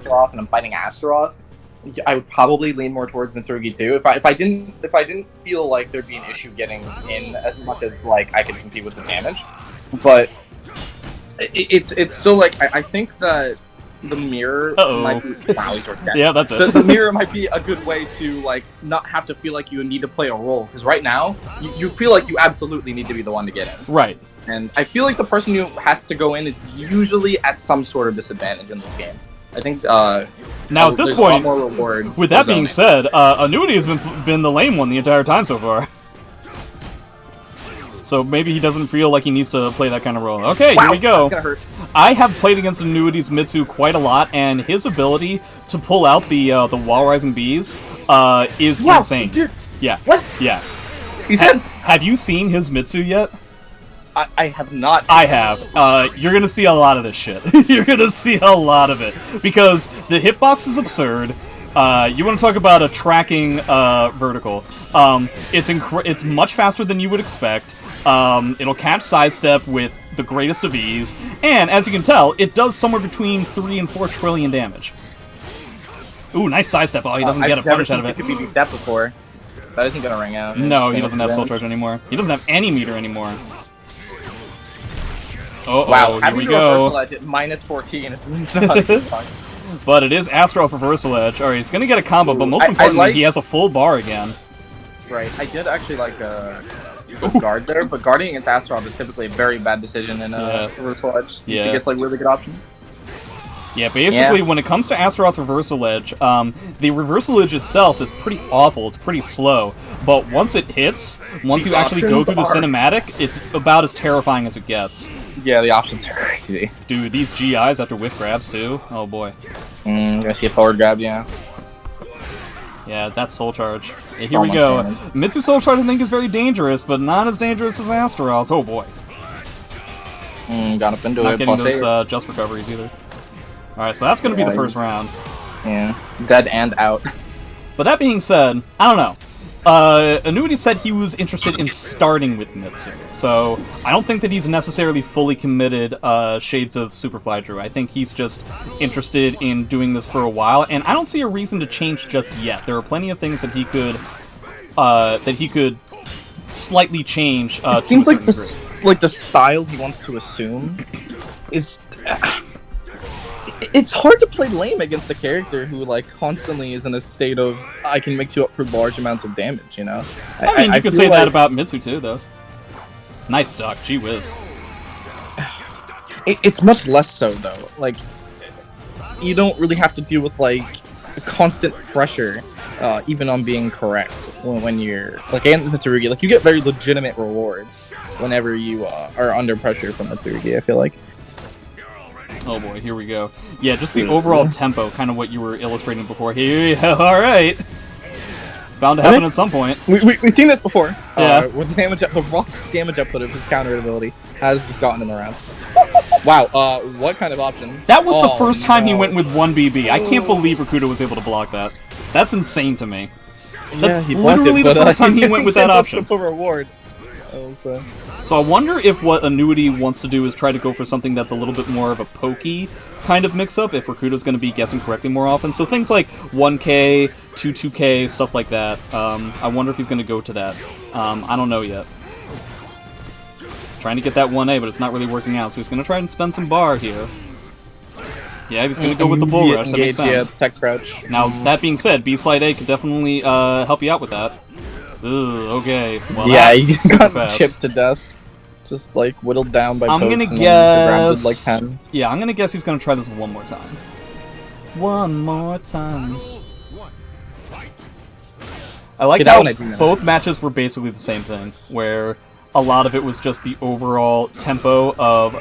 Astaroth and I'm fighting Astaroth, I would probably lean more towards Mitsurugi too. If I didn't feel like there'd be an issue getting in as much as like I could compete with the damage, but it's still like I think that the mirror might be, wow, he's already dead. Yeah, that's it. The mirror might be a good way to like not have to feel like you need to play a role, because right now you feel like you absolutely need to be the one to get in. Right. And I feel like the person who has to go in is usually at some sort of disadvantage in this game. I think now at this point, more reward with that being said, Aneudee has been the lame one the entire time so far. So maybe he doesn't feel like he needs to play that kind of role. Okay, wow, here we go. That's gonna hurt. I have played against Aneudee's Mitsu quite a lot, and his ability to pull out the wall rising bees is insane. Dude. Yeah. What? Yeah. He's dead. Have you seen his Mitsu yet? I have not. I have. You're gonna see a lot of this shit. You're gonna see a lot of it. Because the hitbox is absurd. You want to talk about a tracking vertical. It's much faster than you would expect. It'll catch sidestep with the greatest of ease. And, as you can tell, it does somewhere between 3 and 4 trillion damage. Ooh, nice sidestep. Oh, he doesn't get a punish out of it. I've never seen 50 step before. That isn't gonna ring out. No, he doesn't have soul charge anymore. He doesn't have any meter anymore. Wow, here we go. At -14 is not a good sign. But it is Astaroth Reversal Edge. Alright, he's gonna get a combo, but most importantly, he has a full bar again. Right, I did actually like guard there, but guarding against Astaroth is typically a very bad decision in Reversal Edge. Yeah. He gets like really good options. Yeah, basically, when it comes to Astaroth Reversal Edge, the Reversal Edge itself is pretty awful, it's pretty slow, but once it hits, once you actually go through the cinematic, it's about as terrifying as it gets. Yeah, the options are crazy. Dude, these GIs after whiff grabs, too? Oh boy. Gonna see a forward grab, yeah. Yeah, that's Soul Charge. Yeah, here we go. Mitsu Soul Charge, I think, is very dangerous, but not as dangerous as Astaroth's. Oh boy. Got up into it. Not getting those just recoveries either. Alright, so that's going to be the first round. Yeah, dead and out. But that being said, I don't know. Aneudee said he was interested in starting with Mitsu, so I don't think that he's necessarily fully committed Shades of Superfly Drew. I think he's just interested in doing this for a while, and I don't see a reason to change just yet. There are plenty of things that he could slightly change. It seems like the style he wants to assume is. It's hard to play lame against a character who, like, constantly is in a state of, I can mix you up for large amounts of damage, you know? I mean, you could say that about Mitsu, too, though. Nice duck, gee whiz. It's much less so, though. Like, you don't really have to deal with, like, constant pressure, even on being correct, when you're, like, in Mitsurugi. Like, you get very legitimate rewards whenever you are under pressure from Mitsurugi, I feel like. Oh boy, here we go. Yeah, just the overall tempo, kind of what you were illustrating before. Here, alright! Bound to happen at some point. We've seen this before. Yeah. With the raw damage output of his counter ability has just gotten in the round. Wow, what kind of option? That was the first time he went with 1 BB. I can't believe Rikuto was able to block that. That's insane to me. That's literally the first time he went with that option. A reward. So I wonder if what Aneudee wants to do is try to go for something that's a little bit more of a pokey kind of mix-up, if Rikuto's going to be guessing correctly more often. So things like 1K, 2K, stuff like that. I wonder if he's going to go to that. I don't know yet. Trying to get that 1A, but it's not really working out, so he's going to try and spend some bar here. Yeah, he's going to go with the Bull Rush, that makes sense. Tech crouch. Now, that being said, B-Slide A could definitely help you out with that. Ooh, okay. Well, yeah, he just got chipped to death. Just, like, whittled down by I'm pokes gonna and guess... like 10. Yeah, I'm gonna guess he's gonna try this one more time. One more time. I like how both matches were basically the same thing, where a lot of it was just the overall tempo of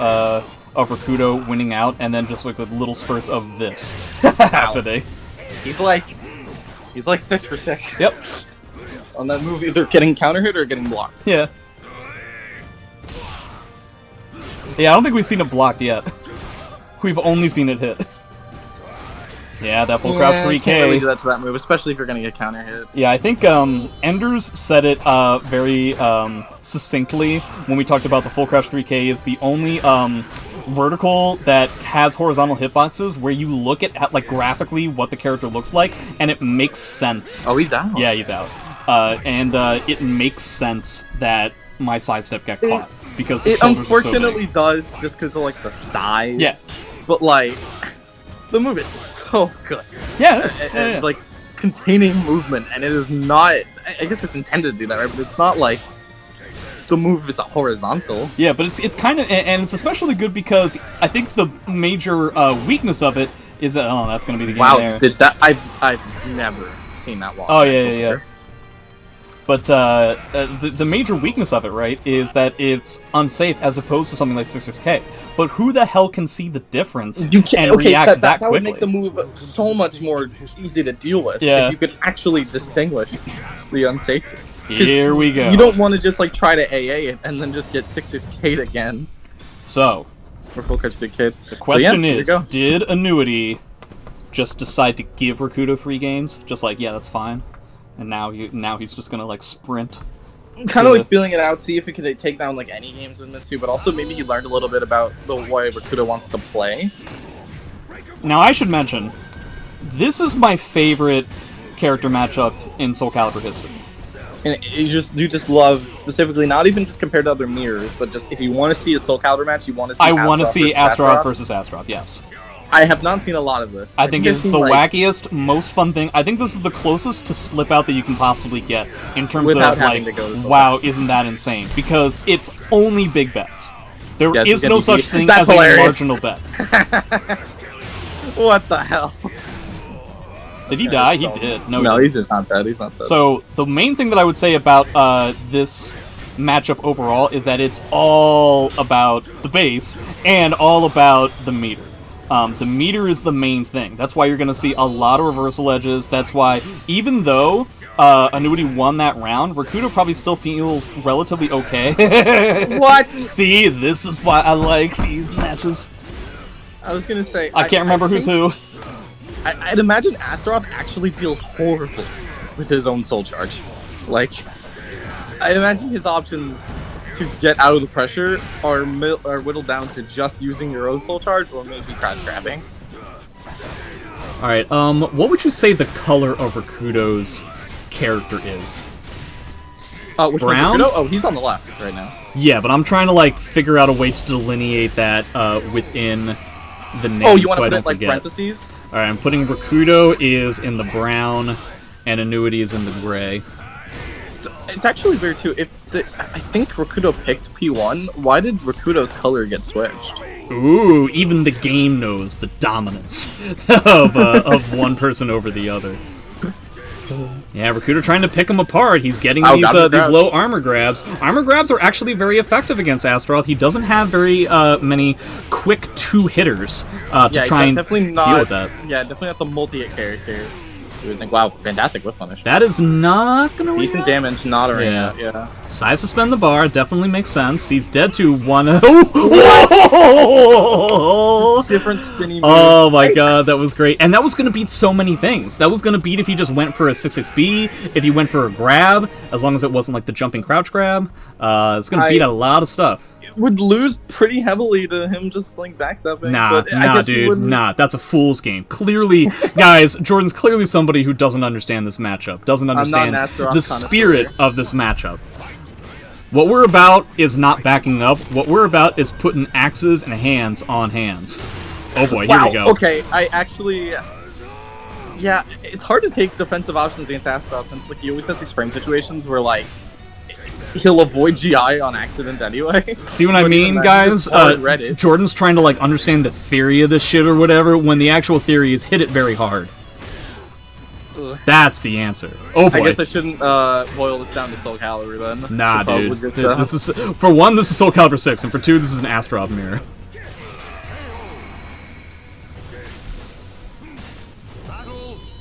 Rikuto winning out, and then just, like, the little spurts of this happening. He's like 6 for 6. Yep. On that move, either getting counter hit or getting blocked. Yeah. Yeah, I don't think we've seen it blocked yet. We've only seen it hit. Yeah, that full crouch 3K. You can't really do that to that move, especially if you're gonna get counter hit. Yeah, I think Enders said it very succinctly when we talked about the full crouch 3K is the only vertical that has horizontal hitboxes where you look at like graphically what the character looks like, and it makes sense. Oh, he's out. Yeah, he's out. It makes sense that my sidestep got caught because the it shoulders unfortunately are so big. does just because of like the size. Yeah. But like, the move is so good. Yeah, yeah. Like containing movement, and it is not. I guess it's intended to do that, right? But it's not like the move is a horizontal. Yeah, but it's kind of, and it's especially good because I think the major weakness of it is that that's going to be the game there. Wow, did that? I've never seen that walk. Oh yeah. But the major weakness of it, right, is that it's unsafe as opposed to something like 66K. But who the hell can see the difference You can and react that that would quickly? make the move so much more easy to deal with. Yeah. If you could actually distinguish the unsafety. Here we go. You don't want to just like try to AA it and then just get 66K'd again. So, Or full catch big kid. the question here we is, go. did Aneudee just decide to give Rikuto 3 games? Just like, yeah, that's fine. And now he's just gonna like sprint. Kind of like feeling it out, see if he could take down like any games in Mitsu, but also maybe he learned a little bit about the way Rikuto wants to play. Now I should mention, this is my favorite character matchup in Soul Calibur history. And you just love, specifically, not even just compared to other mirrors, but just if you want to see a Soul Calibur match, you want to see I want to see Astaroth versus versus Astaroth, yes. I have not seen a lot of this. I think it's I've the seen, like, wackiest, most fun thing. I think this is the closest to slip out that you can possibly get in terms Without of having like, to go to Soul wow, isn't that insane? Because it's only big bets. There Yes, is you no get such DP. thing That's as hilarious. a marginal bet. What the hell? Did he die? He did. No, No, he he's just not dead. He's not dead. So, the main thing that I would say about this matchup overall is that it's all about the base and all about the meter. The meter is the main thing. That's why you're going to see a lot of reversal edges. That's why, even though Aneudee won that round, Rikuto probably still feels relatively okay. What? See, this is why I like these matches. I was gonna say I can't remember who's who. I'd imagine Astaroth actually feels horrible with his own soul charge. Like, I'd imagine his options to get out of the pressure are whittled down to just using your own soul charge or maybe crouch grabbing. Alright, what would you say the color of Rikuto's character is? Which Brown? Rikuto? Oh, he's on the left right now. Yeah, but I'm trying to like figure out a way to delineate that within the name Oh, you want so to I put don't it like forget. parentheses? Alright, I'm putting Rikuto is in the brown and Aneudee is in the gray. It's actually weird too. I think Rikuto picked P1. Why did Rikuto's color get switched? Ooh, even the game knows the dominance of one person over the other. Yeah, Rikuto trying to pick him apart. He's getting these low armor grabs. Armor grabs are actually very effective against Astaroth. He doesn't have very many quick 2-hitters to try and deal with that. Yeah, definitely not the multi-hit character. You would think, wow, fantastic whiff punish. That is not gonna win. Decent damage, not a Yeah. yeah. Size suspend the bar definitely makes sense. He's dead to one. Different spinny moves. Oh my god, that was great. And that was going to beat so many things. That was going to beat if he just went for a 6-6B, if he went for a grab, as long as it wasn't like the jumping crouch grab. It's going to beat a lot of stuff. Would lose pretty heavily to him just like backstepping. Nah, dude, nah. That's a fool's game. Clearly, guys, Jordan's clearly somebody who doesn't understand this matchup, doesn't understand the spirit of this matchup. What we're about is not backing up. What we're about is putting axes and hands on hands. Oh boy, here we go. Okay, I actually... Yeah, it's hard to take defensive options against Astaroth since like he always has these frame situations where like he'll avoid GI on accident anyway. See what I mean, guys? Jordan's trying to like understand the theory of this shit or whatever, when the actual theory is hit it very hard. Ugh. That's the answer. Oh boy. I guess I shouldn't boil this down to Soul Calibur then. Nah, dude. This is, for one, this is Soul Calibur 6, and for two, this is an Astaroth mirror.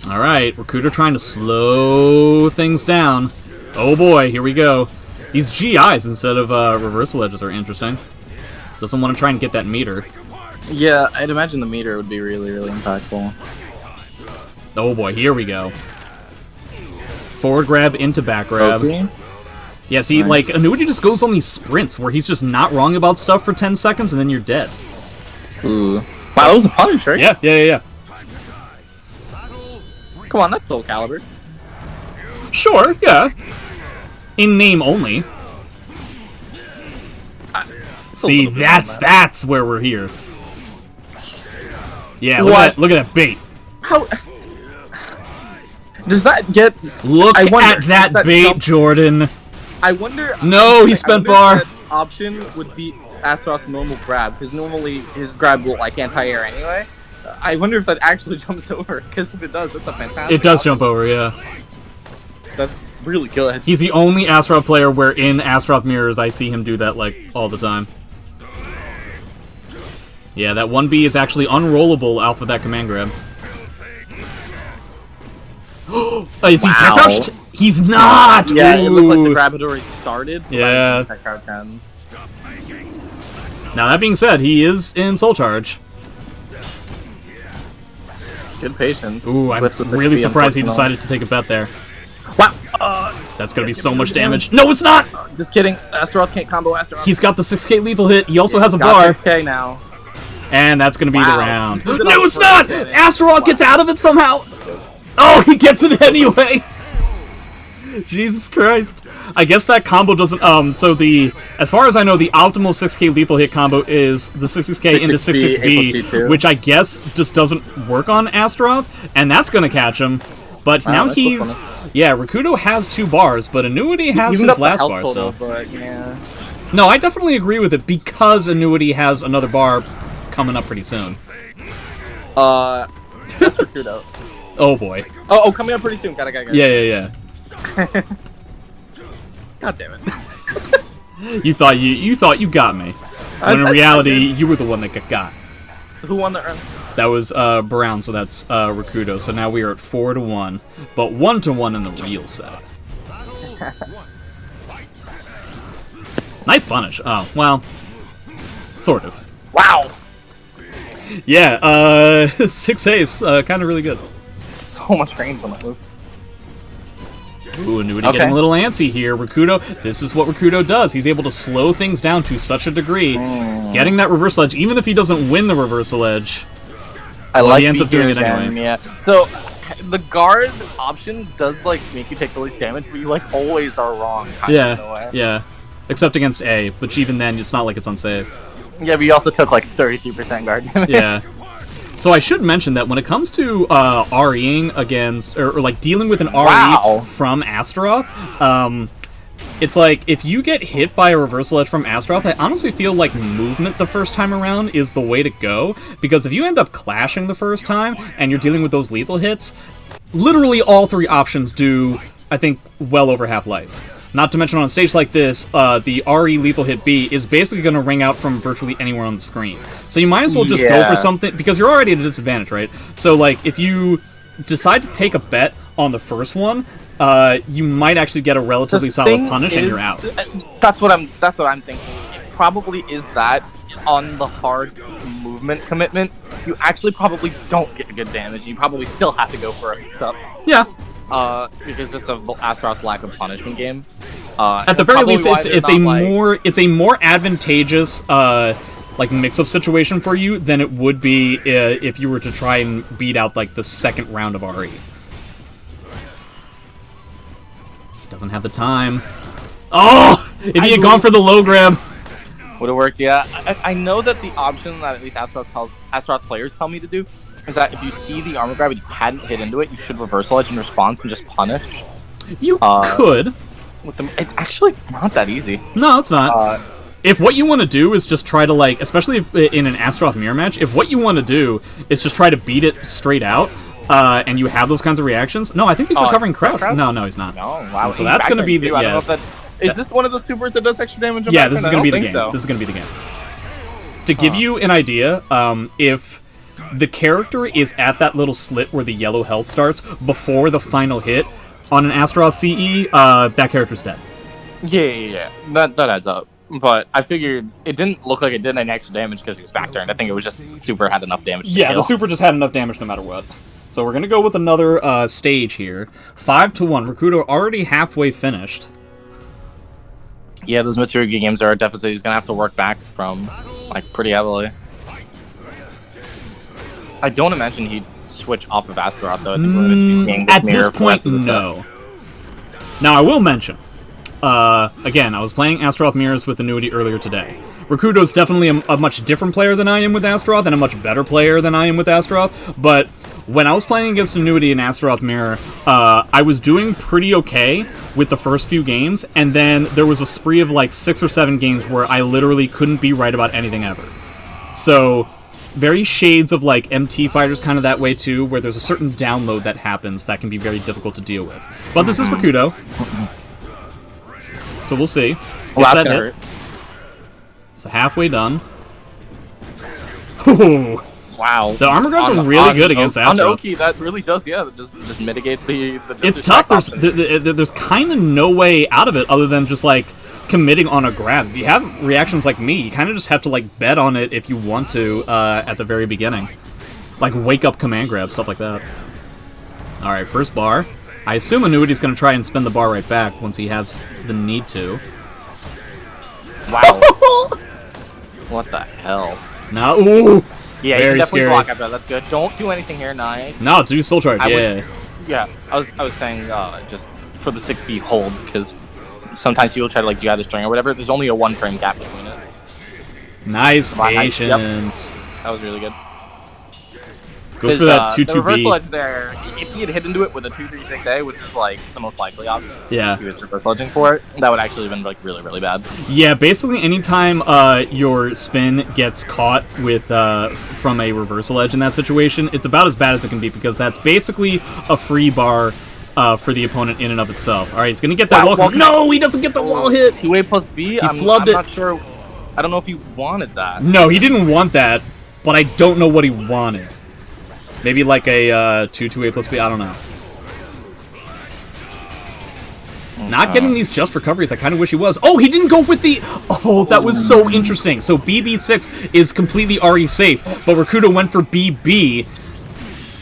Alright, Rikuto trying to slow things down. Oh boy, here we go. These GIs instead of reversal edges are interesting. Doesn't want to try and get that meter. Yeah, I'd imagine the meter would be really, really impactful. Oh boy, here we go. Forward grab into back grab. Okay. Yeah, see, like, Aneudee just goes on these sprints where he's just not wrong about stuff for 10 seconds and then you're dead. Ooh. Wow, that was a punish, right? Yeah. Come on, that's Soul Calibur. Sure, yeah. In name only. See, that's where we're here. Yeah, look at that bait. How does that get? Look at that bait, Jordan. I wonder. No, he spent bar. That option would be Astaroth's normal grab, because normally his grab will like anti-air anyway. I wonder if that actually jumps over, because if it does, that's a fantastic. It does jump over, yeah. That's really good. He's the only Astaroth player where in Astaroth mirrors I see him do that like all the time. Yeah, that 1B is actually unrollable off of that command grab. Is he tech rushed? He's not! Yeah, Ooh. it looked like the grab had already started, so yeah. that card counts. Now, that being said, he is in Soul Charge. Good patience. Ooh, I'm really surprised he decided to take a bet there. Wow! That's gonna be so much damage. No, it's not! Just kidding. Astaroth can't combo Astaroth. He's got the 6k lethal hit. He also has a bar. 6k now. And that's gonna be the round. No, it's not! Astaroth gets out of it somehow! Oh, he gets it anyway! Jesus Christ. I guess that combo doesn't, so as far as I know, the optimal 6k lethal hit combo is the 6k into 6b, which I guess just doesn't work on Astaroth, and that's gonna catch him. But now he's, Rikuto has 2 bars, but Aneudee has his last bar still. But, yeah. No, I definitely agree with it, because Aneudee has another bar coming up pretty soon. That's Rikuto. Oh boy. Oh, coming up pretty soon. Gotta. Yeah. God damn it. You thought you got me. When in reality, you were the one that got. Who won the round? That was Brown, so that's Rikuto. So now we are at 4-1, but 1-1 in the real set. Nice punish. Oh, well, sort of. Wow. Yeah, 6 ace, kind of really good. So much range on that move. Ooh, Aneudee getting a little antsy here. Rikuto, this is what Rikuto does. He's able to slow things down to such a degree. Getting that reversal edge, even if he doesn't win the reversal edge, he ends up doing it anyway. Yeah. So, the guard option does, like, make you take the least damage, but you, like, always are wrong. Yeah. Except against A, which even then, it's not like it's unsafe. Yeah, but you also took, like, 33% guard damage. Yeah. So I should mention that when it comes to REing against, or like dealing with an RE from Astaroth, it's like, if you get hit by a reversal edge from Astaroth, I honestly feel like movement the first time around is the way to go, because if you end up clashing the first time, and you're dealing with those lethal hits, literally all 3 options do, I think, well over half-life. Not to mention on a stage like this, the RE lethal hit B is basically going to ring out from virtually anywhere on the screen. So you might as well just go for something, because you're already at a disadvantage, right? So, like, if you decide to take a bet on the first one, you might actually get a relatively solid punish and you're out. That's what I'm thinking. It probably is that on the hard movement commitment, you actually probably don't get good damage. You probably still have to go for a mix-up. Yeah. Because it's a Astaroth's lack of punishment game. At the very least, it's a more advantageous like mix-up situation for you than it would be if you were to try and beat out like the second round of RE. He doesn't have the time. Oh! If he had gone for the low grab, would have worked. Yeah, I know that the option that at least Astaroth players tell me to do is that if you see the armor grab and you hadn't hit into it, you should reversal edge in response and just punish. You could. It's actually not that easy. No, it's not. If what you want to do is just try to, like, especially if in an Astaroth mirror match, if what you want to do is just try to beat it straight out, and you have those kinds of reactions, no, I think he's recovering crouch. No, he's not. No, wow. So that's going to be the, I don't know if that, is this one of the supers that does extra damage? Yeah, this is going to be the game. This is going to be the game. To give you an idea, if the character is at that little slit where the yellow health starts before the final hit on an Astaroth CE, that character's dead. Yeah. That adds up. But I figured it didn't look like it did any extra damage because he was back-turned. I think it was just super had enough damage to kill. The super just had enough damage no matter what. So we're going to go with another stage here. 5-1. Rikuto already halfway finished. Yeah, those Mitsurugi games are a deficit he's going to have to work back from, like, pretty heavily. I don't imagine he'd switch off of Astaroth, though. I think we're going to be seeing at this point, no. Now, I will mention, again, I was playing Astaroth Mirrors with Aneudee earlier today. Rikuto's definitely a much different player than I am with Astaroth, and a much better player than I am with Astaroth, but when I was playing against Aneudee in Astaroth Mirror, I was doing pretty okay with the first few games, and then there was a spree of like 6 or 7 games where I literally couldn't be right about anything ever. So, very shades of like MT fighters kind of that way too, where there's a certain download that happens that can be very difficult to deal with. But this is Rikuto. So we'll see. Well, that's gonna hurt. So halfway done. Ooh. Wow. The armor guards are really good against Astaroth. On Oki, that really does, yeah, just mitigates the it's tough. There's kind of no way out of it other than just, like, committing on a grab. If you have reactions like me, you kind of just have to, like, bet on it if you want to at the very beginning. Like, wake up command grab, stuff like that. Alright, first bar. I assume Anewedee's going to try and spin the bar right back once he has the need to. Wow. What the hell? No, ooh! Yeah, very you can definitely scary. block after that. That's good. Don't do anything here. Nice. No, do soul charge. Yeah, I was saying just for the 6B hold, because sometimes people try to like do the string or whatever. There's only a 1-frame gap between it. Nice patience. Yep. That was really good. Goes for that 2-2B. The reversal edge there, if he had hit into it with a 2-3-6A, which is like the most likely option, yeah, he was reversal edging for it, that would actually have been like really, really bad. Yeah, basically anytime your spin gets caught with from a reversal edge in that situation, it's about as bad as it can be, because that's basically a free bar for the opponent in and of itself. Alright, he's gonna get that wall. No, he doesn't get the wall hit! 2A plus B? I'm not sure. I don't know if he wanted that. No, he didn't want that, but I don't know what he wanted. Maybe like a 2-2A plus B, I don't know. Not getting these just recoveries, I kind of wish he was. Oh, he didn't go with the... Oh, that was so interesting. So BB6 is completely already safe, but Rikuto went for BB.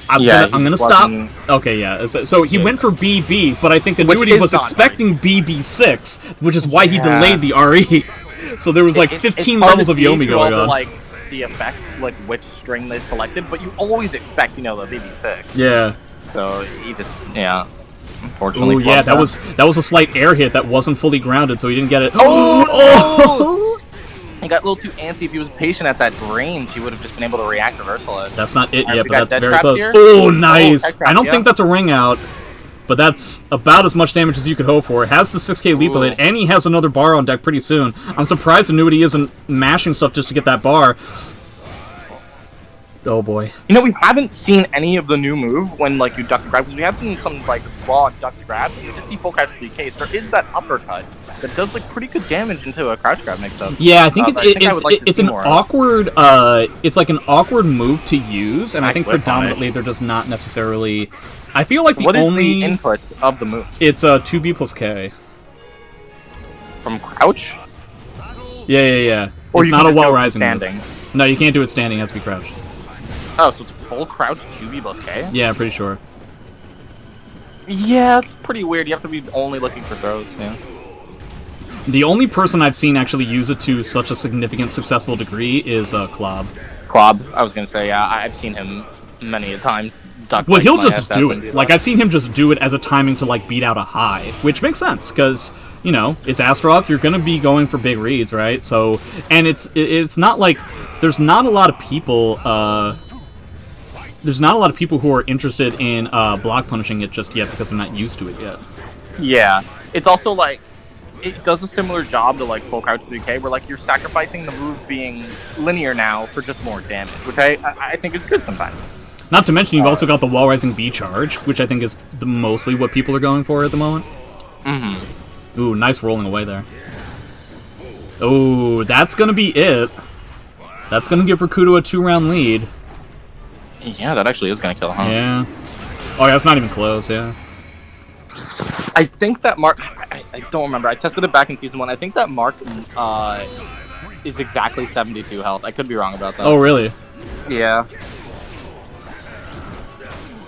I'm gonna stop. Okay, yeah. So he went for BB, but I think Aneudee was expecting BB6, which is why he delayed the RE. So there was like 15 levels of Yomi going on. Like, the effects, like which string they selected, but you always expect, the BB6. Yeah. So he just, unfortunately. Oh yeah, that was a slight air hit that wasn't fully grounded, so he didn't get it. Oh! He got a little too antsy. If he was patient at that range, he would have just been able to react reversal edge. That's not it yet, but that's very close. Here. Oh, nice! I don't think that's a ring out, but that's about as much damage as you could hope for. It has the 6k lethal hit, and he has another bar on deck pretty soon. I'm surprised Aneudee isn't mashing stuff just to get that bar. Oh boy. We haven't seen any of the new move when, like, you duck to grab, because we have seen some, like, slaw duck to grab, and you just see full crouch DKs. There is that uppercut that does, like, pretty good damage into a crouch grab mix-up. Yeah, I think it's an awkward, it's like an awkward move to use, and I think predominantly there does not necessarily... I feel like What is the input of the move? It's 2B plus K. From crouch? Yeah. Or it's not a wall rising standing. Move. No, you can't do it standing, it has to be crouched. Oh, so it's full crouch 2B plus K? Yeah, I'm pretty sure. Yeah, it's pretty weird. You have to be only looking for throws, yeah. The only person I've seen actually use it to such a significant successful degree is Klob. Klob, I was gonna say, yeah, I've seen him many a times. Well, he'll just do it. Like, I've seen him just do it as a timing to, like, beat out a high, which makes sense, because, it's Astaroth, you're gonna be going for big reads, right? So, and it's not like, there's not a lot of people, who are interested in block punishing it just yet because they're not used to it yet. Yeah, it's also, like, it does a similar job to, like, full crouch 3K, where, like, you're sacrificing the move being linear now for just more damage, which I think is good sometimes. Not to mention, you've also got the wall rising B charge, which I think is mostly what people are going for at the moment. Mm-hmm. Ooh, nice rolling away there. Ooh, that's gonna be it. That's gonna give Rikuto a 2-round lead. Yeah, that actually is gonna kill him. Yeah. Oh, yeah, it's not even close, yeah. I think that mark... I don't remember. I tested it back in Season 1. I think that mark is exactly 72 health. I could be wrong about that. Oh, really? Yeah.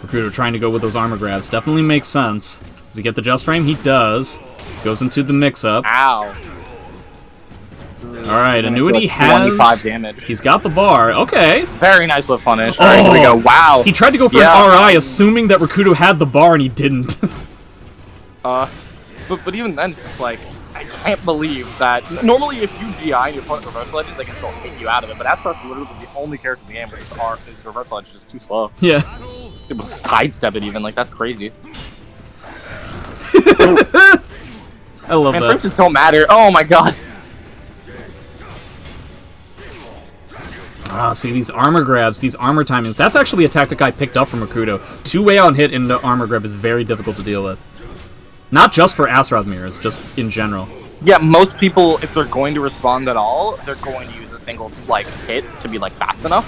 Rikuto trying to go with those armor grabs. Definitely makes sense. Does he get the just frame? He does. Goes into the mix-up. Ow. Alright, Aneudee has 25 has... damage. He's got the bar. Okay. Very nice whip punish. Oh, Alright, here we go. Wow. He tried to go for an RI, assuming that Rikuto had the bar, and he didn't. But even then, it's like, I can't believe that. Normally, if you GI and your opponent reversal edges, they can still hit you out of it. But Astaroth is literally the only character in the game where his reversal edge is just too slow. Yeah. It will sidestep it even. Like, that's crazy. I love that. Frames just don't matter. Oh my god. Ah, see, these armor grabs, these armor timings, that's actually a tactic I picked up from Rikuto. Two-way on hit into armor grab is very difficult to deal with. Not just for Astaroth mirrors, just in general. Yeah, most people, if they're going to respond at all, they're going to use a single, like, hit to be, like, fast enough.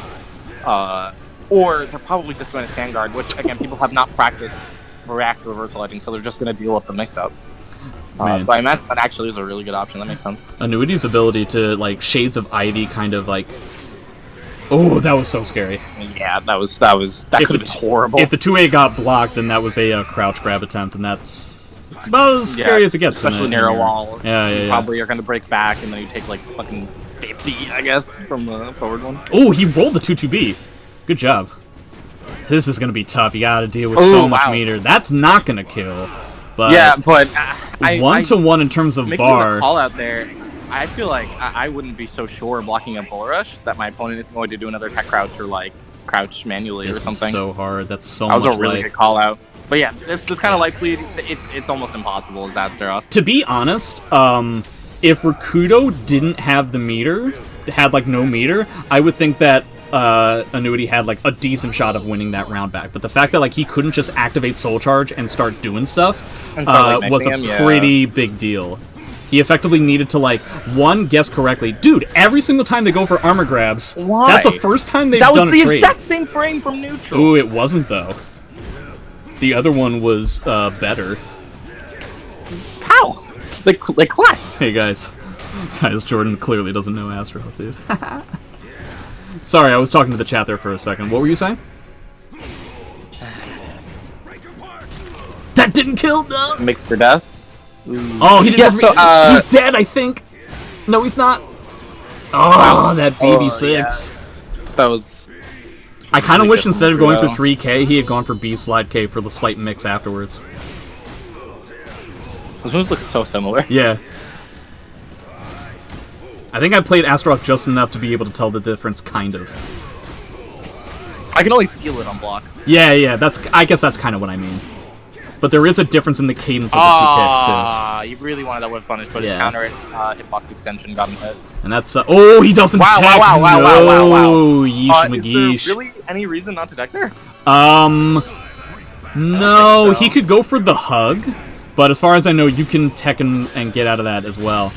Or they're probably just going to stand guard, which, again, people have not practiced react reversal edging, so they're just going to deal with the mix-up. So I imagine that actually is a really good option. That makes sense. Anewedee's ability to, like, Shades of Ivy kind of, like... Oh, that was so scary. Yeah, that could have been horrible. If the 2A got blocked, then that was a crouch grab attempt, and it's about as scary as it gets. Especially narrow wall. Yeah. Probably are going to break back, and then you take, like, fucking 50, I guess, from the forward one. Oh, he rolled the 2-2B. Good job. This is going to be tough. You got to deal with so much meter. That's not going to kill. But yeah, but... 1-to-1 in terms of bar. A call out there. I feel like I wouldn't be so sure blocking a bull rush that my opponent is going to do another tech crouch or like crouch manually or something. Is so hard. That's so much. That was a really good call out. But yeah, this kind of life lead, it's almost impossible as Astaroth. To be honest, if Rikuto didn't have the meter, had like no meter, I would think that Aneudee had like a decent shot of winning that round back. But the fact that like he couldn't just activate Soul Charge and start doing stuff was a pretty big deal. He effectively needed to, like, guess correctly. Dude, every single time they go for armor grabs, that's the first time they've done a trade. That was the exact same frame from neutral. Ooh, it wasn't, though. The other one was, better. How? They clashed. Hey, guys. Guys, Jordan clearly doesn't know Astaroth, dude. Sorry, I was talking to the chat there for a second. What were you saying? That didn't kill, no! Mixed for death. Oh, he didn't. He's dead, I think. No, he's not. Oh, that baby 6. Yeah. That was. I kind of wish instead of going for 3K, he had gone for B slide K for the slight mix afterwards. Those moves look so similar. Yeah. I think I played Astaroth just enough to be able to tell the difference, kind of. I can only feel it on block. Yeah. I guess that's kind of what I mean. But there is a difference in the cadence of the two kicks, too. You really wanted that whip punish, but his counter hitbox extension got him hit. And that's... oh, he doesn't tech! Wow. Yeesh McGeesh. Is there really any reason not to deck there? No, he could go for the hug, but as far as I know, you can tech and get out of that as well.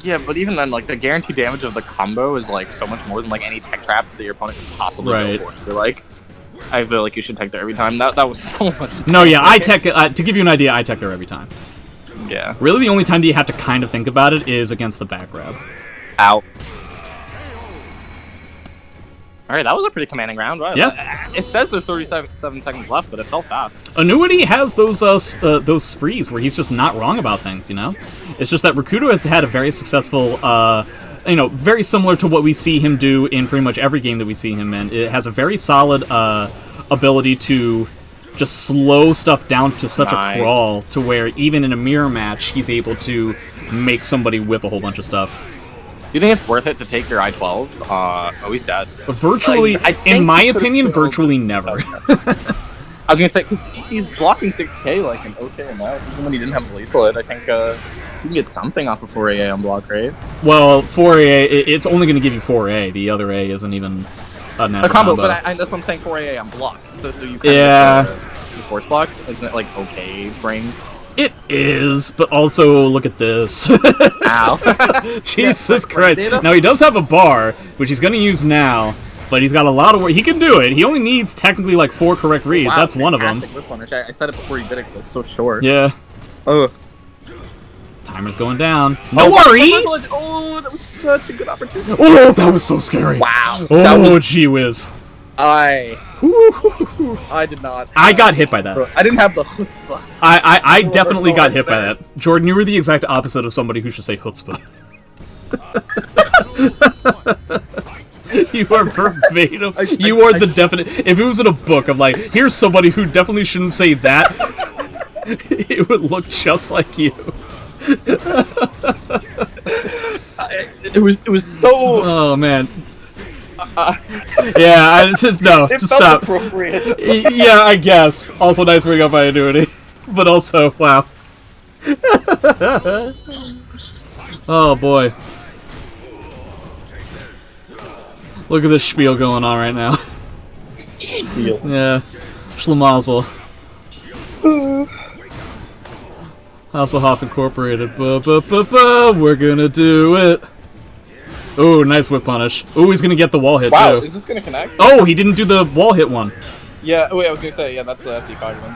Yeah, but even then, like, the guaranteed damage of the combo is, like, so much more than, like, any tech trap that your opponent could possibly go for. So, like... I feel like you should tech there every time. That was so much. No, yeah, I tech. To give you an idea, I tech there every time. Yeah. Really, the only time that you have to kind of think about it is against the back grab. Ow. Alright, that was a pretty commanding round, right? Yeah. It says there's 37 seconds left, but it felt fast. Aneudee has those sprees where he's just not wrong about things, you know? It's just that Rikuto has had a very successful, very similar to what we see him do in pretty much every game that we see him in. It has a very solid ability to just slow stuff down to such a crawl to where even in a mirror match, he's able to make somebody whip a whole bunch of stuff. Do you think it's worth it to take your I-12? Oh, he's dead. Virtually, in my opinion, virtually never. I was gonna say, because he's blocking 6K like an okay amount, even when he didn't have the lethal hit. I think you can get something off of 4A on block, right? Well, 4A, it's only going to give you 4A. The other A isn't even a natural combo. But that's what I'm saying, 4A on block. So you kind of force block. Isn't it, like, okay frames? It is, but also, look at this. Ow. Jesus Christ. Now, he does have a bar, which he's going to use now, but he's got a lot of work. He can do it. He only needs, technically, like, 4 correct reads. Wow, that's one of them. I said it before you did it because it's so short. Yeah. Ugh. Timer's going down. No worry! Oh, that was such a good opportunity. Oh, that was so scary. Wow. Oh, gee whiz. I did not. I got hit by that. I didn't have the chutzpah. I definitely got hit by that. Jordan, you were the exact opposite of somebody who should say chutzpah. You are verbatim. You are the definite. If it was in a book of like, here's somebody who definitely shouldn't say that, it would look just like you. It was so. Oh man. Yeah, I just no. It Just felt stop. appropriate. Yeah, I guess. Also, nice bring up by Aneudee, but also, wow. Oh boy. Look at this spiel going on right now. Spiel. Yeah. Schlemazel. Hasselhoff Incorporated. We're gonna do it. Ooh, nice whip punish. Ooh, he's gonna get the wall hit, Wow, too. is this gonna connect? Oh, he didn't do the wall hit one. Yeah, wait, I was gonna say, yeah, that's the SC5 one.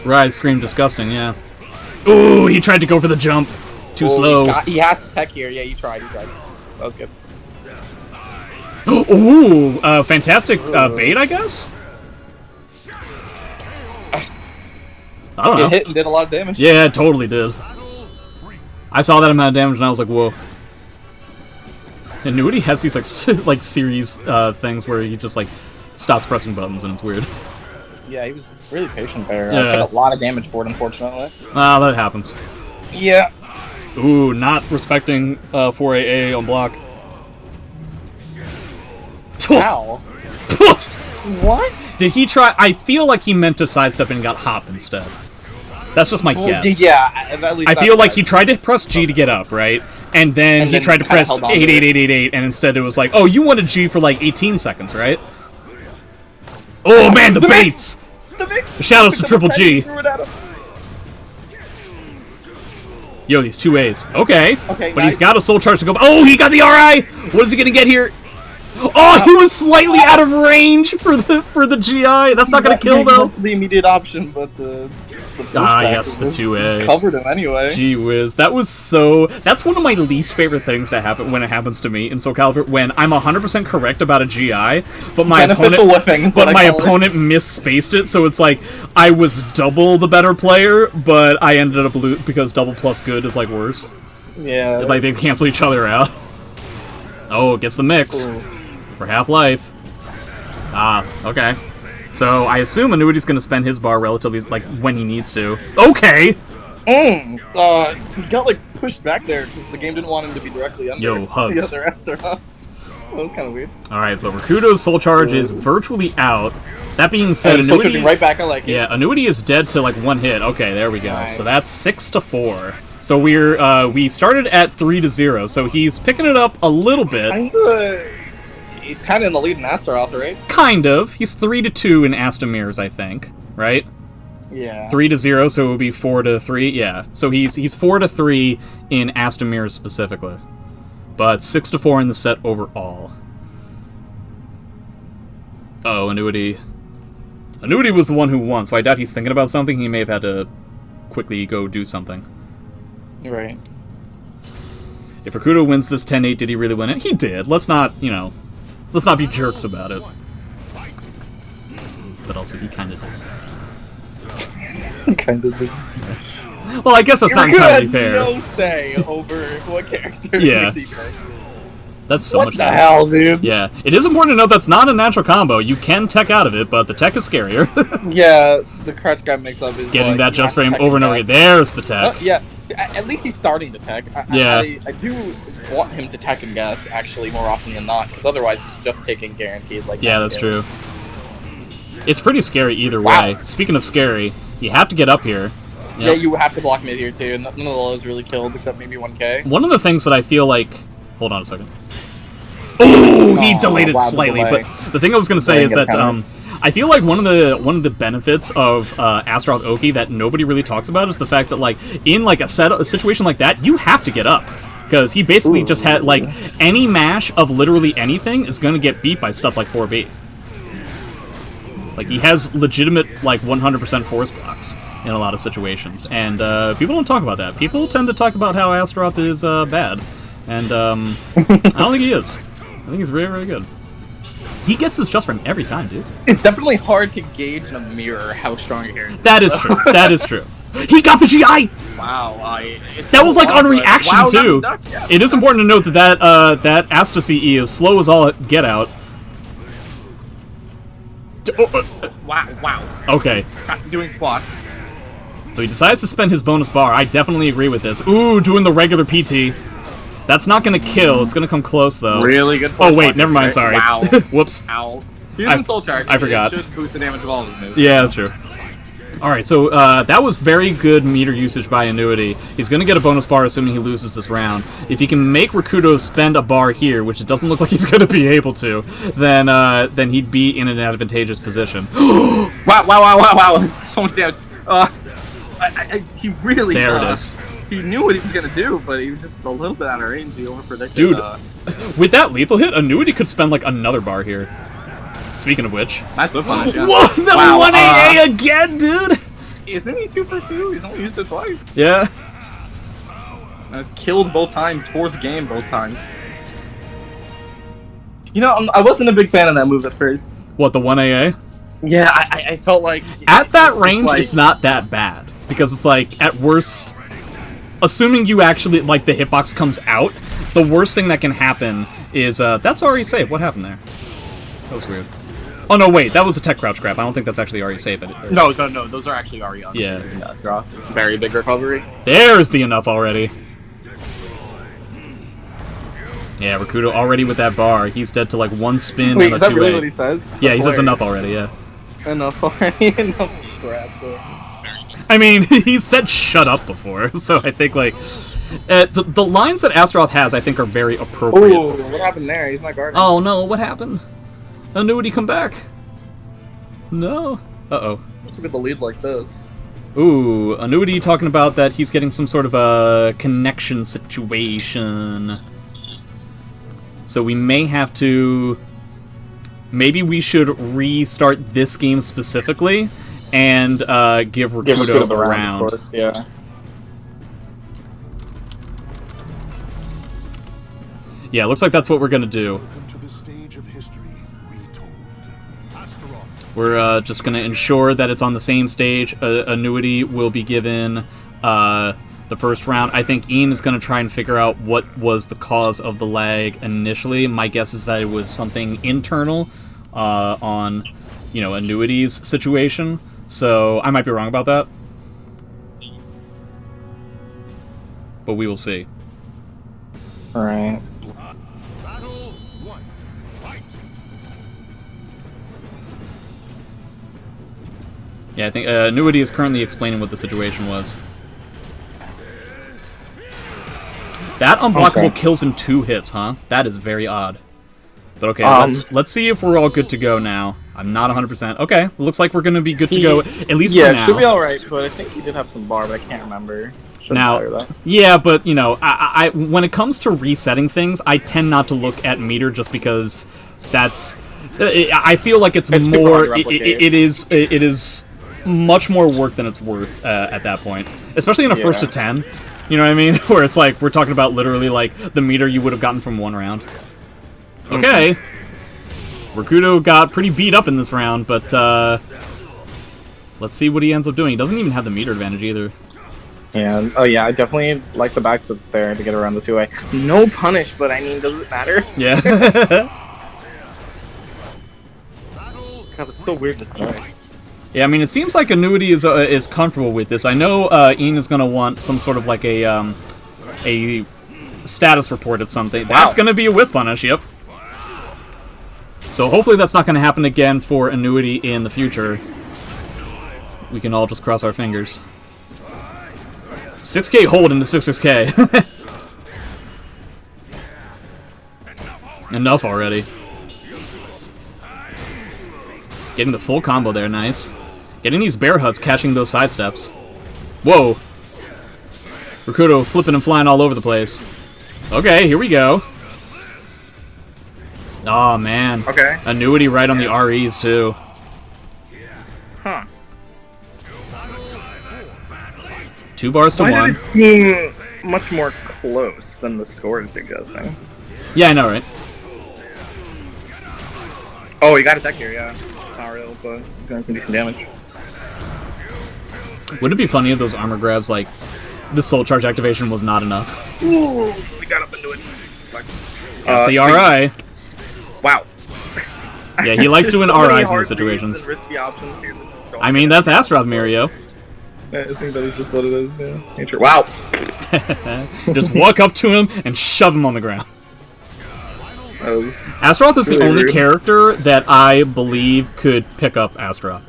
Right, scream disgusting, yeah. Ooh, he tried to go for the jump. Too slow. He has to tech here. Yeah, he tried. That was good. Ooh, fantastic bait, I guess? I don't know. It hit and did a lot of damage. Yeah, it totally did. I saw that amount of damage and I was like, whoa. Aneudee has these like series things where he just like stops pressing buttons and it's weird. Yeah, he was really patient there. Yeah. Took a lot of damage for it, unfortunately. Ah, that happens. Yeah. Ooh, not respecting 4AA on block. Wow. What? Did he try? I feel like he meant to sidestep and got hop instead. That's just my guess. Yeah, at least I feel like he tried to press G to get up, right? And then he tried to press 88888, and instead it was like, oh, you wanted G for like 18 seconds, right? Oh man, the baits! The shadows to Triple G. Yo, these 2As. Okay. But he's got a soul charge to go. Oh, he got the RI! What is he gonna get here? Oh, he was slightly out of range for the GI. That's not gonna kill though. The immediate option, but the yes, the 2A. Covered him anyway. Gee whiz, that was so. That's one of my least favorite things to happen when it happens to me in Soul Calibur. When I'm 100% correct about a GI, but my opponent misspaced it, so it's like I was double the better player, but I ended up because double plus good is like worse. Yeah. Like they cancel each other out. Oh, it gets the mix. Ooh. For Half-Life. Ah, okay. So I assume Aneudee's gonna spend his bar relatively, like, when he needs to. Okay! He got, like, pushed back there because the game didn't want him to be directly under the other Astaroth. That was kind of weird. Alright, but Rikuto's soul charge is virtually out. That being said, Aneudee... right back, I like it. Yeah, Aneudee is dead to, like, one hit. Okay, there we go. Nice. So that's 6-4. So we started at 3-0, so he's picking it up a little bit. He's kind of in the lead in Astaroth, right? Kind of. He's 3-2 in Astamirs, I think. Right? Yeah. 3-0, so it would be 4-3. Yeah. So he's 4-3 in Astamirs specifically, but 6-4 in the set overall. Oh, Aneudee. Aneudee was the one who won, so I doubt he's thinking about something. He may have had to quickly go do something. Right. If Rikuto wins this 10-8, did he really win it? He did. Let's not, let's not be jerks about it. But also, he kind of did. Kind of did. Well, I guess that's not entirely fair. No say over what character. Yeah. That's so much fun. What the hell, dude? Yeah. It is important to note that's not a natural combo. You can tech out of it, but the tech is scarier. Yeah, the crouch grab mix-up is getting that just frame over and over again. There's the tech. Yeah. At least he's starting to tech. I do want him to tech and guess, actually, more often than not, because otherwise he's just taking guaranteed. Like yeah, that's true. It's pretty scary either way. Speaking of scary, you have to get up here. Yep. Yeah, you have to block mid here, too. None of the lows really killed, except maybe 1K. One of the things that I feel like... Hold on a second. Oh, he delayed it slightly, but the thing I was going to say is that I feel like one of the benefits of Astaroth Oki that nobody really talks about is the fact that like in like a situation like that, you have to get up because he basically just had like any mash of literally anything is going to get beat by stuff like 4B. Like he has legitimate like 100% force blocks in a lot of situations, and people don't talk about that. People tend to talk about how Astaroth is bad, and I don't think he is. I think he's very, very good. He gets this just frame every time, dude. It's definitely hard to gauge in a mirror how strong a character is. That is true. That is true. He got the GI! Wow. That was like on reaction wow, too. Yeah. It is important to note that that Astaroth E is slow as all get out. Wow. Okay. Doing squats. So he decides to spend his bonus bar. I definitely agree with this. Ooh, doing the regular PT. That's not gonna kill. It's gonna come close though. Really good. Oh wait, never mind. Sorry. Wow. Whoops. Ow. He was in soul charge. I forgot. It should boost the damage of all of his moves. Yeah, that's true. Alright, so that was very good meter usage by Aneudee. He's going to get a bonus bar assuming he loses this round. If he can make Rikuto spend a bar here, which it doesn't look like he's going to be able to, then he'd be in an advantageous position. Wow. So much damage. He really... There it is. He knew what he was going to do, but he was just a little bit out of range. He overpredicted. Dude, with that lethal hit, Aneudee could spend like another bar here. Speaking of which... Nice whip on it, yeah. Whoa, the wow, 1AA again, dude! Isn't he 2 for 2? He's only used it twice. Yeah. And it's killed both times. 4th game both times. You know, I wasn't a big fan of that move at first. What, the 1AA? Yeah, I felt like... At that range, it's not that bad. Because it's like, at worst... Assuming you actually, like, the hitbox comes out, the worst thing that can happen is, that's already safe. What happened there? That was weird. Oh, no, wait. That was a tech crouch grab. I don't think that's actually already safe. No. Those are actually already on. Yeah. Draw. Very big recovery. There's the enough already. Yeah, Rikuto already with that bar. He's dead to, like, 1 spin Wait, and a 2A. is that really what he says? Yeah, he says enough already, yeah. Enough already. Enough grab, though. I mean, he said shut up before, so I think, like... the lines that Astaroth has, I think, are very appropriate. Ooh, what happened there? He's not guarding. Oh, no, what happened? Aneudee come back? No. Uh-oh. Let's get the lead like this. Ooh, Aneudee talking about that he's getting some sort of a connection situation. So we may have to... Maybe we should restart this game specifically and give Rikuto a round. Of course, yeah. Yeah, looks like that's what we're gonna do. We're just gonna ensure that it's on the same stage. Aneudee will be given the first round. I think Ian is gonna try and figure out what was the cause of the lag initially. My guess is that it was something internal on, you know, Anewedee's situation. So I might be wrong about that, but we will see. All right. Yeah, I think Aneudee is currently explaining what the situation was. That unblockable kills in 2 hits, huh? That is very odd. But okay, let's see if we're all good to go now. I'm not 100%. Okay, looks like we're going to be good to go, at least for now. Yeah, it should be alright, but I think he did have some bar, but I can't remember. Now, yeah, but, you know, I when it comes to resetting things, I tend not to look at meter just because that's... I feel like it's more... It is much more work than it's worth at that point. Especially in a first to 10. You know what I mean? Where it's like, we're talking about literally, like, the meter you would have gotten from 1 round. Okay. Rikuto got pretty beat up in this round, but, let's see what he ends up doing. He doesn't even have the meter advantage either. Yeah, oh yeah, I definitely like the backs up there to get around the 2A. No punish, but I mean, does it matter? Yeah. God, it's so weird this time. Yeah, I mean, it seems like Aneudee is comfortable with this. I know Ian is going to want some sort of like a status report at something. Wow. That's going to be a whip punish, yep. So hopefully that's not going to happen again for Aneudee in the future. We can all just cross our fingers. 6k hold into 6k. Enough already. Getting the full combo there, nice. Getting these bear huts, catching those side steps. Whoa. Rikuto flipping and flying all over the place. Okay, here we go. Oh man. Okay. Aneudee right on the REs too. Huh. 2 bars to 1. Why did it seem much more close than the score is suggesting? Yeah, I know, right? Oh, he got a tech here, yeah. It's not real, but he's gonna do some damage. Wouldn't it be funny if those armor grabs, like, the soul charge activation was not enough? Ooh, we got up into it. Sucks. That's the RI. Wow. Yeah, he likes doing so RIs in these situations. Risky options here I mean, that's Astaroth Mirio. I think that is just what it is, yeah. Nature. Wow! Just walk up to him and shove him on the ground. Astaroth is really the only rude character that I believe could pick up Astaroth.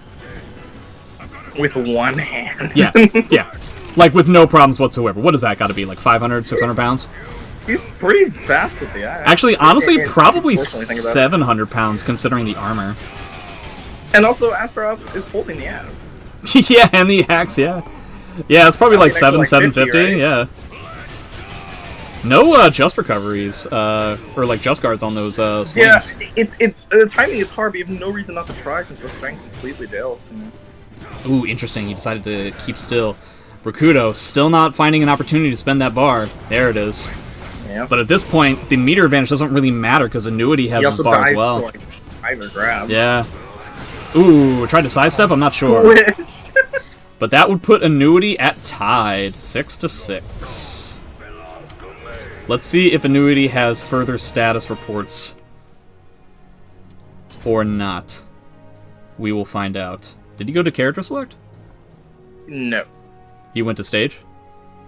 With one hand? Yeah, yeah. Like, with no problems whatsoever. What does that got to be, like 500, 600 pounds? He's pretty fast with the axe. Actually, honestly, probably 700 pounds, considering the armor. And also, Astaroth is holding the axe. Yeah, and the axe, yeah. Yeah, it's probably like 750, right? Yeah. No just recoveries, or like just guards on those swings. Yeah, the timing is hard, but you have no reason not to try since the strength completely fails. Ooh, interesting, he decided to keep still. Rikuto, still not finding an opportunity to spend that bar. There it is. Yeah. But at this point, the meter advantage doesn't really matter because Aneudee has his bar as well. To, like, either grab. Yeah. Ooh, tried to sidestep? I'm not sure. But that would put Aneudee at tied, 6-6. Let's see if Aneudee has further status reports or not. We will find out. Did he go to character select? No. He went to stage?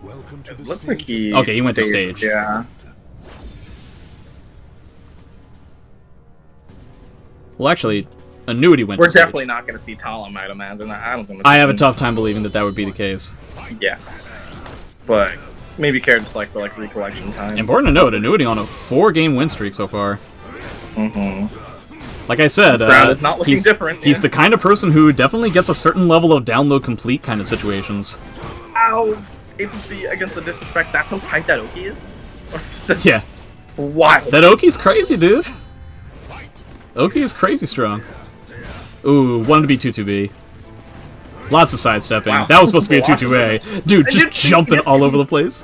Welcome to the Looks like he okay, he went to stage. Yeah. Well, actually, Aneudee went We're to stage. definitely not going to see Talon, I'd imagine. I don't think. I have a tough time believing that that would be the case. Yeah. But maybe character select for like recollection time. Important to note, Aneudee on a 4-game win streak so far. Like I said, is not looking different, he's the kind of person who definitely gets a certain level of download complete kind of situations. Ow! HP against the disrespect, that's how tight that Oki is? Yeah. Wild. That Oki's crazy, dude. Oki is crazy strong. Ooh, wanted to be 2-2B. Lots of sidestepping. Wow. That was supposed to be a 2-2A. Dude, just jumping all over the place.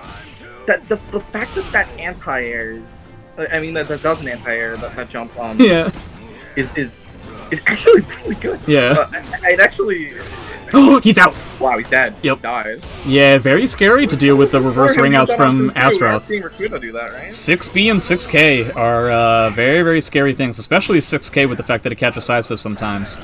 The fact that anti-air is... I mean, that doesn't anti-air, that jump, yeah. is actually really good. Yeah. I'd actually... Oh, he's out! Wow, he's dead. Yep. He died. Yeah, very scary to deal with the reverse ringouts from Astaroth. Seeing Rikuto do that, right? 6B and 6K are very, very scary things, especially 6K with the fact that it catches sidestep sometimes.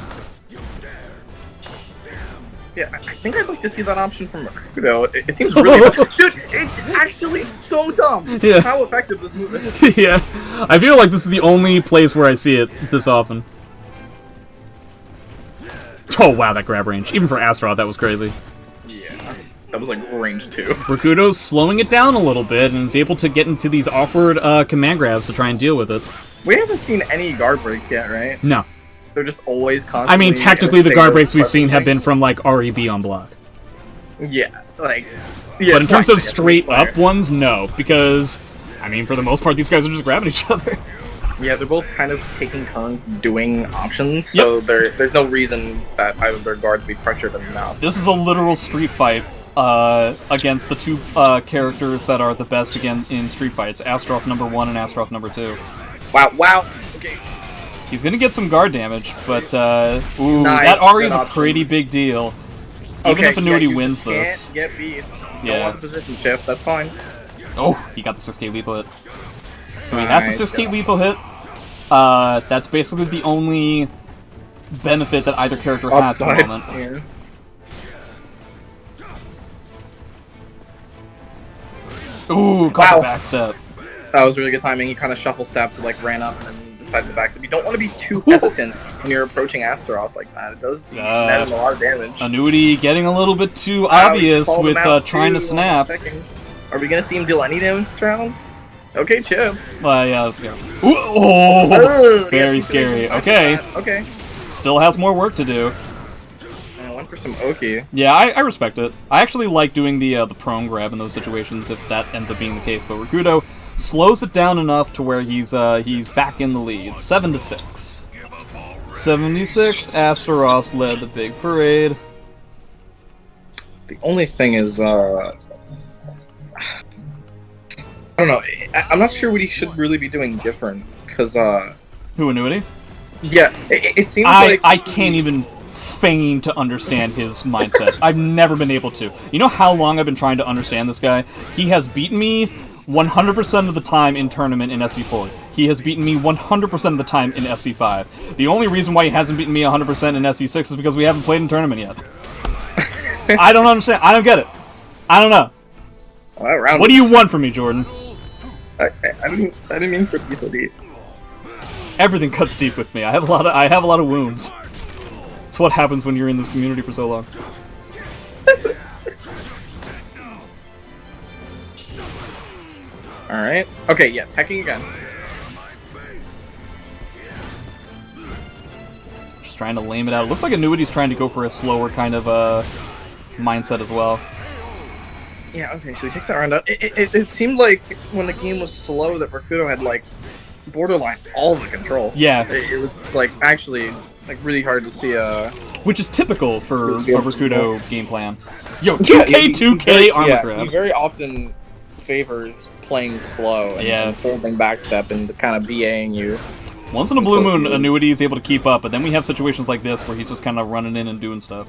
Yeah, I think I'd like to see that option from Rikuto. It seems really good. Dude, it's actually so dumb how effective this move is. Yeah, I feel like this is the only place where I see it this often. Oh wow, that grab range. Even for Astaroth, that was crazy. Yeah, that was like range 2. Rikuto's slowing it down a little bit and is able to get into these awkward command grabs to try and deal with it. We haven't seen any guard breaks yet, right? No. They're just always constantly... I mean, technically the guard breaks we've seen have been from, like, REB on block. Yeah, like... Yeah, but in terms of straight up ones, no. Because, I mean, for the most part, these guys are just grabbing each other. Yeah, they're both kind of taking turns doing options, so there's no reason that either of their guards be pressured enough. This is a literal street fight against the two characters that are the best again in street fights, Astaroth #1 and Astaroth #2. Wow, okay. He's gonna get some guard damage, but ooh, nice, that Ari is a pretty big deal. Even if Aneudee wins this. Can't get beat. Yeah. Don't want the position shift, that's fine. Oh, he got the 6K lethal hit. So he has the 6K lethal hit. That's basically the only benefit that either character has at the moment. Yeah. Ooh, caught the backstep. That was really good timing. He kind of shuffle stepped, like ran up and then decided to backstep. You don't want to be too hesitant when you're approaching Astaroth like that. It does net him a lot of damage. Aneudee getting a a little bit too obvious with trying to snap. Are we gonna see him deal any damage this round? Okay, Chip. Yeah, let's go. Ooh, oh, very scary. Okay. Okay. Still has more work to do. I went for some Oki. Yeah, I respect it. I actually like doing the prone grab in those situations if that ends up being the case. But Rikuto slows it down enough to where he's back in the lead. 7-6. 76. Astaroth led the big parade. The only thing is, I don't know. I'm not sure what he should really be doing different, because, Who, Aneudee? Yeah, it seems like... I can't even feign to understand his mindset. I've never been able to. You know how long I've been trying to understand this guy? He has beaten me 100% of the time in tournament in SC4. He has beaten me 100% of the time in SC5. The only reason why he hasn't beaten me 100% in SC6 is because we haven't played in tournament yet. I don't understand. I don't get it. I don't know. Well, what do you want from me, Jordan? I didn't mean for it to be so deep. Everything cuts deep with me. I have a lot of wounds. It's what happens when you're in this community for so long. Alright. Okay, yeah, teching again. Just trying to lame it out. It looks like Aneudee's trying to go for a slower kind of mindset as well. Yeah, okay, so he takes that round out. It seemed like when the game was slow that Rikuto had, like, borderline all the control. Yeah. It was, like, actually, like, really hard to see which is typical for a Rikuto game plan. Yo, 2K armor grab. He very often favors playing slow and holding backstep and kind of BAing you. Once in a blue moon, Aneudee is able to keep up, but then we have situations like this where he's just kind of running in and doing stuff.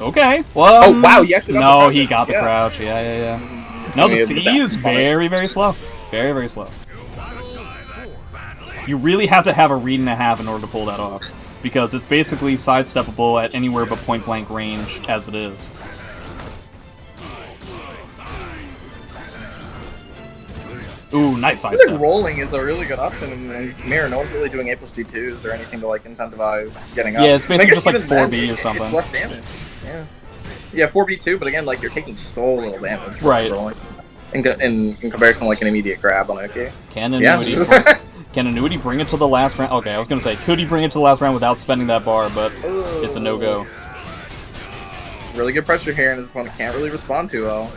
Okay, well... Oh, wow, you actually got the crouch. He got the crouch. Yeah. No, the C is very, very slow. Very, very slow. You really have to have a read and a half in order to pull that off, because it's basically sidesteppable at anywhere but point-blank range as it is. Ooh, nice sidestep. I think rolling is a really good option in this mirror. No one's really doing A plus G2s or anything to like incentivize getting up. Yeah, it's basically just like 4B or something. It's less damage. Yeah, 4B2, but again, like you're taking so little damage. Right. Rolling. In comparison to like an immediate grab on OK. Can Aneudee bring it to the last round? Okay, I was gonna say, could he bring it to the last round without spending that bar, but it's a no-go. Really good pressure here, and his opponent can't really respond too well.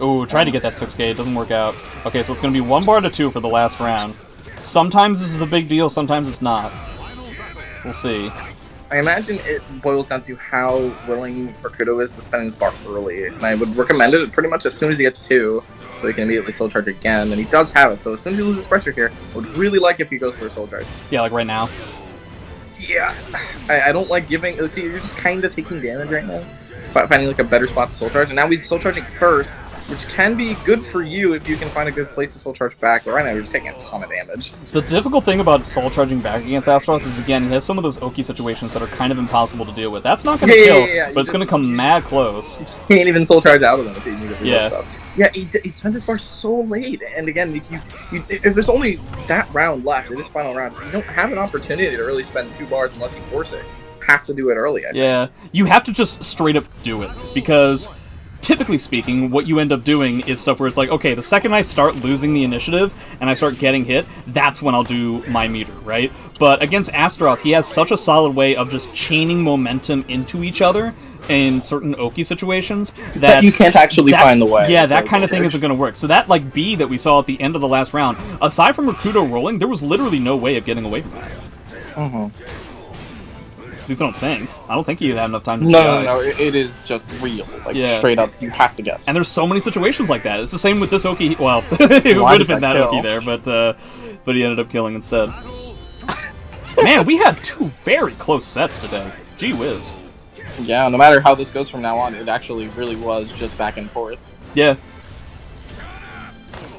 Ooh, tried to get that 6K, it doesn't work out. Okay, so it's gonna be 1 bar to 2 for the last round. Sometimes this is a big deal, sometimes it's not. We'll see. I imagine it boils down to how willing Rikuto is to spend his bar early, and I would recommend it pretty much as soon as he gets 2, so he can immediately soul charge again, and he does have it, so as soon as he loses pressure here, I would really like if he goes for a soul charge. Yeah, like right now. Yeah, I don't like giving, see, you're just kind of taking damage right now, finding like a better spot to soul charge, and now he's soul charging first, which can be good for you if you can find a good place to soul charge back, but right now you're just taking a ton of damage. The difficult thing about soul charging back against Astaroth is, again, he has some of those Oki situations that are kind of impossible to deal with. That's not going to kill, but it's going to come mad close. You can't even soul charge out of them if you need to do stuff. Yeah, he spent his bar so late, and again, if there's only that round left, in this final round, you don't have an opportunity to really spend 2 bars unless you force it. You have to do it early, I think. You have to just straight up do it, because... typically speaking, what you end up doing is stuff where it's like, okay, the second I start losing the initiative and I start getting hit, that's when I'll do my meter, right? But against Astaroth, he has such a solid way of just chaining momentum into each other in certain Oki situations that you can't actually find the way. Yeah, that kind of thing isn't going to work. So that, like, B that we saw at the end of the last round, aside from Rikuto rolling, there was literally no way of getting away from that. At least I don't think. I don't think he had enough time to No, it is just real. Like, straight up, you have to guess. And there's so many situations like that. It's the same with this Oki. Well, it would have been that Oki there, but he ended up killing instead. Man, we had 2 very close sets today. Gee whiz. Yeah, no matter how this goes from now on, it actually really was just back and forth. Yeah.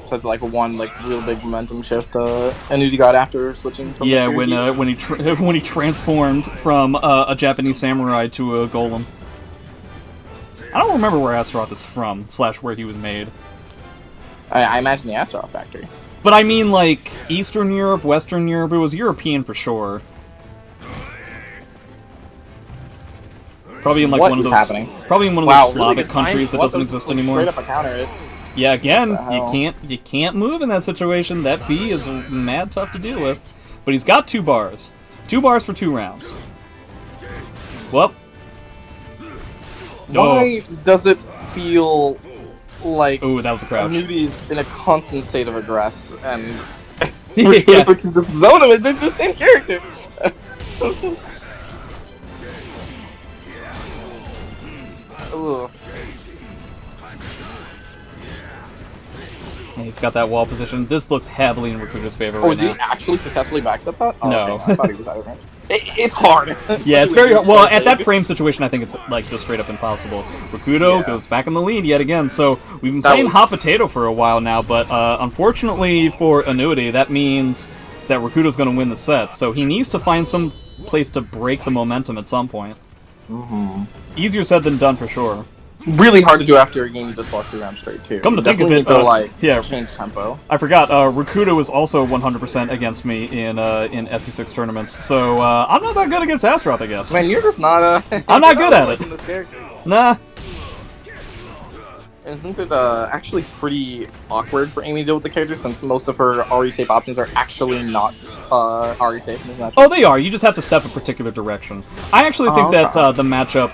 So like one real big momentum shift Aneudee got after switching from when he transformed from a Japanese samurai to a golem. I don't remember where Astaroth is from / where he was made. I imagine the Astaroth factory. But I mean, like, Eastern Europe, Western Europe, it was European for sure. Probably in like one of those Slavic countries that doesn't exist anymore. Straight up a counter. Yeah, again, you can't move in that situation. That B is mad tough to deal with. But he's got 2 bars. 2 bars for 2 rounds. Well. Why does it feel like that was a crouch. Aneudee's in a constant state of aggress and we can just zone him, they're the same character. Ugh. Yeah, he's got that wall position. This looks heavily in Rikuto's favor right now. Did he actually successfully backstep that? Oh, no. Okay. I thought he was out of range. It's hard. Yeah, it's very hard. Well, at that frame situation, I think it's like just straight up impossible. Rikuto goes back in the lead yet again. So we've been playing hot potato for a while now, but unfortunately for Aneudee, that means that Rikuto's going to win the set. So he needs to find some place to break the momentum at some point. Easier said than done for sure. Really hard to do after a game you just lost 3 rounds straight, too. Come to think of it, change tempo. I forgot, Rikuto is also 100% against me in SC6 tournaments, so I'm not that good against Astaroth, I guess. Man, you're just not, I'm not good at it. Nah. Isn't it actually pretty awkward for Amy to deal with the character, since most of her RE safe options are actually not RE safe in this matchup? Oh, they are. You just have to step a particular direction. I actually think that the matchup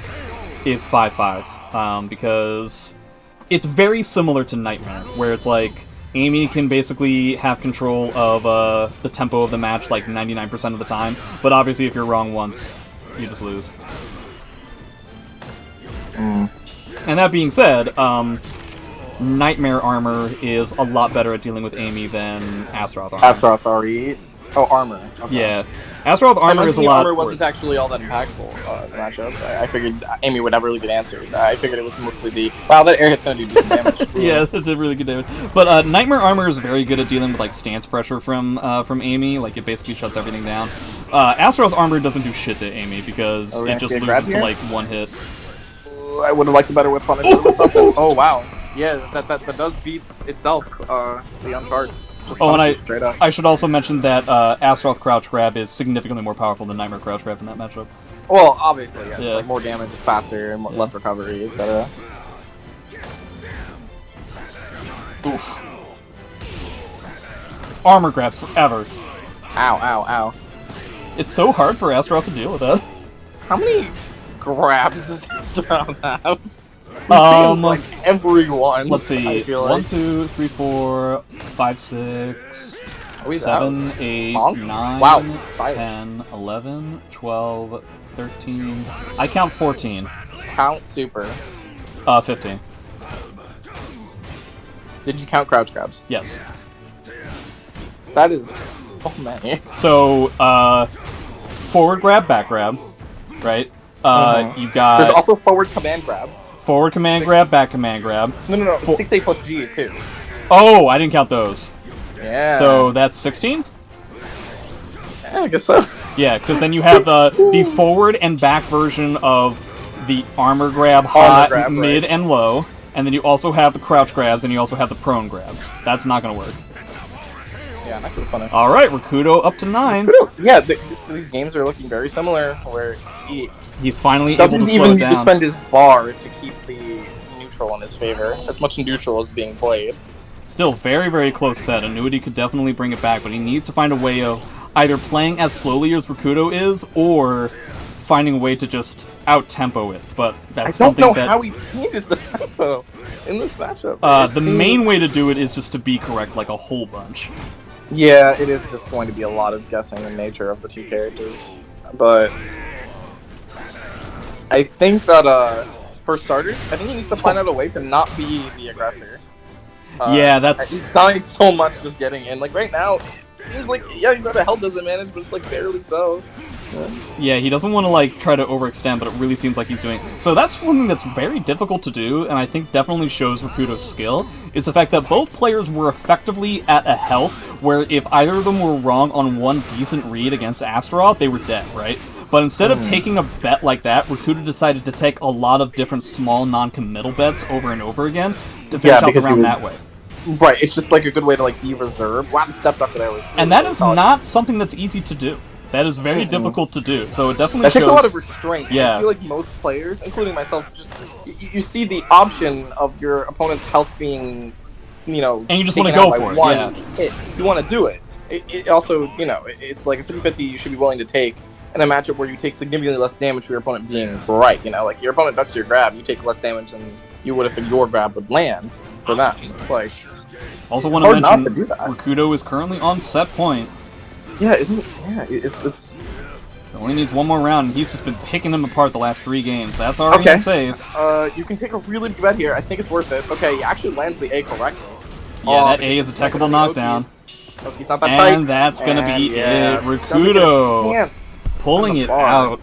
is 5-5. Because it's very similar to Nightmare, where it's like Amy can basically have control of the tempo of the match like 99% of the time, but obviously if you're wrong once, you just lose. And that being said, Nightmare Armor is a lot better at dealing with Amy than Astaroth Armor. Astaroth RE? Oh, Armor. Okay. Yeah. Astaroth Armor is a lot Armor wasn't worse. actually all that impactful in the matchup. I figured Amy would have really good answers. I figured it was mostly the, wow, that air hit's gonna do decent damage. Yeah, that did really good damage. But Nightmare Armor is very good at dealing with like stance pressure from Amy. Like it basically shuts everything down. Astaroth Armor doesn't do shit to Amy because it just loses to like one hit. I would have liked a better whip on it or something. Oh wow, yeah, that does beat itself. The uncharged. Oh, and I should also mention that Astaroth Crouch Grab is significantly more powerful than Nightmare Crouch Grab in that matchup. Well, obviously, yeah. It's like more damage, it's faster, and less recovery, etc. Oof. Armor grabs forever. Ow, ow, ow. It's so hard for Astaroth to deal with that. How many grabs does Astaroth have? Like everyone. Let's see. Like. 1, 2, 3, 4, 5, 6, 7, 8, 9, 10, 11, 12, 13. I count 14. Count super. 15. Did you count crouch grabs? Yes. That is so many. So, forward grab, back grab, right? You've got... There's also forward command grab. Forward command grab, back command grab. No. 6A plus G, too. Oh, I didn't count those. Yeah. So that's 16? Yeah, I guess so. Yeah, because then you have the forward and back version of the armor grab, high, mid, and low. And then you also have the crouch grabs, and you also have the prone grabs. That's not going to work. Yeah, nice and funny. Alright, Rikuto up to 9. Yeah, these games are looking very similar, where he's finally able to slow it down. Doesn't even need to spend his bar to keep the neutral in his favor. As much neutral as being played. Still very, very close set. Aneudee could definitely bring it back, but he needs to find a way of either playing as slowly as Rikuto is, or finding a way to just out-tempo it. But that's something that... I don't know how he changes the tempo in this matchup. The main way to do it is just to be correct, like a whole bunch. Yeah, it is just going to be a lot of guessing in nature of the two characters. But I think that, for starters, I think he needs to find out a way to not be the aggressor. Yeah, that's... He's dying so much just getting in. Like, right now, it seems like, yeah, he's at a health disadvantage, but it's, like, barely so. Yeah, he doesn't want to, like, try to overextend, but it really seems like he's doing... So that's something that's very difficult to do, and I think definitely shows Rikuto's skill, is the fact that both players were effectively at a health where if either of them were wrong on one decent read against Astaroth, they were dead, right? But instead of taking a bet like that, Rikuto decided to take a lot of different small non-committal bets over and over again to finish out the round that way. Right, it's just like a good way to like be reserved. Wow, the step up there was really, and that is not something that's easy to do. That is very difficult to do. So it definitely that shows... takes a lot of restraint. Yeah. I feel like most players, including myself, just you see the option of your opponent's health being, you know, and you just want to go for it. Yeah. You want to do it. It also, you know, it's like a 50-50 you should be willing to take in a matchup where you take significantly less damage for your opponent being right. You know, like your opponent ducks your grab, you take less damage than you would if your grab would land for them. Like. Also want to mention, Rikuto is currently on set point. Yeah, it's... Only needs one more round, and he's just been picking them apart the last 3 games. That's already safe. You can take a really big bet here. I think it's worth it. Okay, he actually lands the A correctly. Yeah, that A is a technical knockdown. Oki's not that tight. And that's gonna be it. Rikuto Pulling On the it bar. out.